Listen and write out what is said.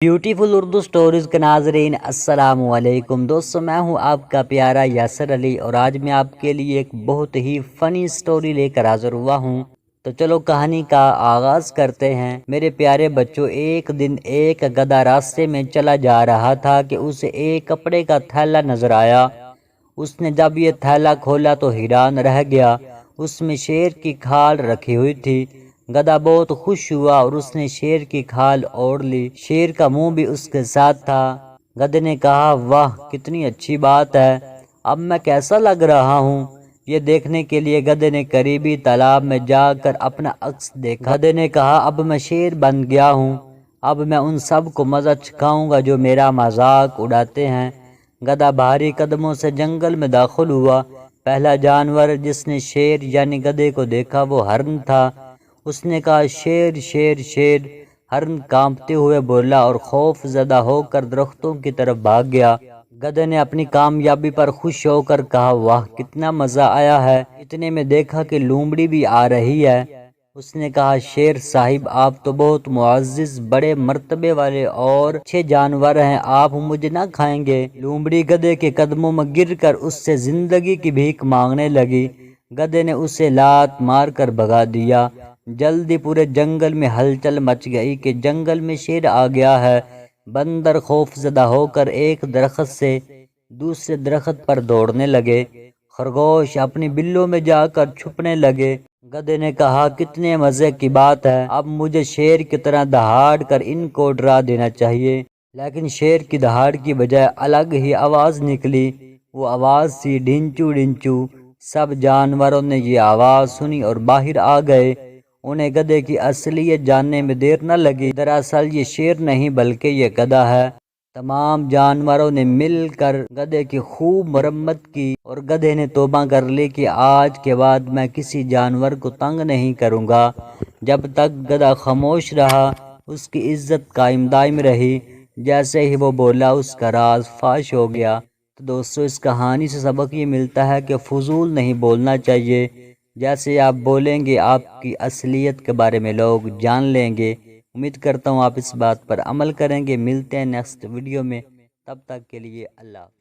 Beautiful Urdu stories کے ناظرین السلام علیکم دوستو، میں ہوں آپ کا پیارا یاسر علی اور آج میں آپ کے لیے ایک بہت ہی فنی سٹوری لے کر حاضر ہوا ہوں۔ تو چلو کہانی کا آغاز کرتے ہیں۔ میرے پیارے بچوں، ایک دن ایک گدھا راستے میں چلا جا رہا تھا کہ اسے ایک کپڑے کا تھیلا نظر آیا۔ اس نے جب یہ تھیلا کھولا تو حیران رہ گیا۔ اس میں شیر کی کھال رکھی ہوئی تھی۔ گدھا بہت خوش ہوا اور اس نے شیر کی کھال اوڑھ لی۔ شیر کا منہ بھی اس کے ساتھ تھا۔ گدھے نے کہا، واہ کتنی اچھی بات ہے، اب میں کیسا لگ رہا ہوں؟ یہ دیکھنے کے لیے گدھے نے قریبی تالاب میں جا کر اپنا عکس دیکھا۔ گدھے نے کہا، اب میں شیر بن گیا ہوں، اب میں ان سب کو مزہ چکھاؤں گا جو میرا مذاق اڑاتے ہیں۔ گدھا بھاری قدموں سے جنگل میں داخل ہوا۔ پہلا جانور جس نے شیر یعنی گدھے کو دیکھا وہ ہرن تھا۔ اس نے کہا، شیر شیر شیر۔ ہرن کانپتے ہوئے بولا اور خوف زدہ ہو کر درختوں کی طرف بھاگ گیا۔ گدھے نے اپنی کامیابی پر خوش ہو کر کہا، واہ کتنا مزہ آیا ہے۔ اتنے میں دیکھا کہ لومڑی بھی آ رہی ہے۔ اس نے کہا، شیر صاحب آپ تو بہت معزز، بڑے مرتبے والے اور اچھے جانور ہیں، آپ مجھے نہ کھائیں گے؟ لومڑی گدھے کے قدموں میں گر کر اس سے زندگی کی بھیک مانگنے لگی۔ گدھے نے اسے لات مار کر بھگا دیا۔ جلدی پورے جنگل میں ہلچل مچ گئی کہ جنگل میں شیر آ گیا ہے۔ بندر خوف زدہ ہو کر ایک درخت سے دوسرے درخت پر دوڑنے لگے۔ خرگوش اپنی بلوں میں جا کر چھپنے لگے۔ گدھے نے کہا، کتنے مزے کی بات ہے، اب مجھے شیر کی طرح دہاڑ کر ان کو ڈرا دینا چاہیے۔ لیکن شیر کی دہاڑ کی بجائے الگ ہی آواز نکلی۔ وہ آواز تھی ڈھنچو ڈھنچو۔ سب جانوروں نے یہ آواز سنی اور باہر آ گئے۔ انہیں گدھے کی اصلیت جاننے میں دیر نہ لگی۔ دراصل یہ شیر نہیں بلکہ یہ گدھا ہے۔ تمام جانوروں نے مل کر گدھے کی خوب مرمت کی اور گدھے نے توبہ کر لی کہ آج کے بعد میں کسی جانور کو تنگ نہیں کروں گا۔ جب تک گدھا خاموش رہا اس کی عزت قائم دائم رہی۔ جیسے ہی وہ بولا اس کا راز فاش ہو گیا۔ تو دوستو، اس کہانی سے سبق یہ ملتا ہے کہ فضول نہیں بولنا چاہیے۔ جیسے آپ بولیں گے آپ کی اصلیت کے بارے میں لوگ جان لیں گے۔ امید کرتا ہوں آپ اس بات پر عمل کریں گے۔ ملتے ہیں نیکسٹ ویڈیو میں، تب تک کے لیے اللہ۔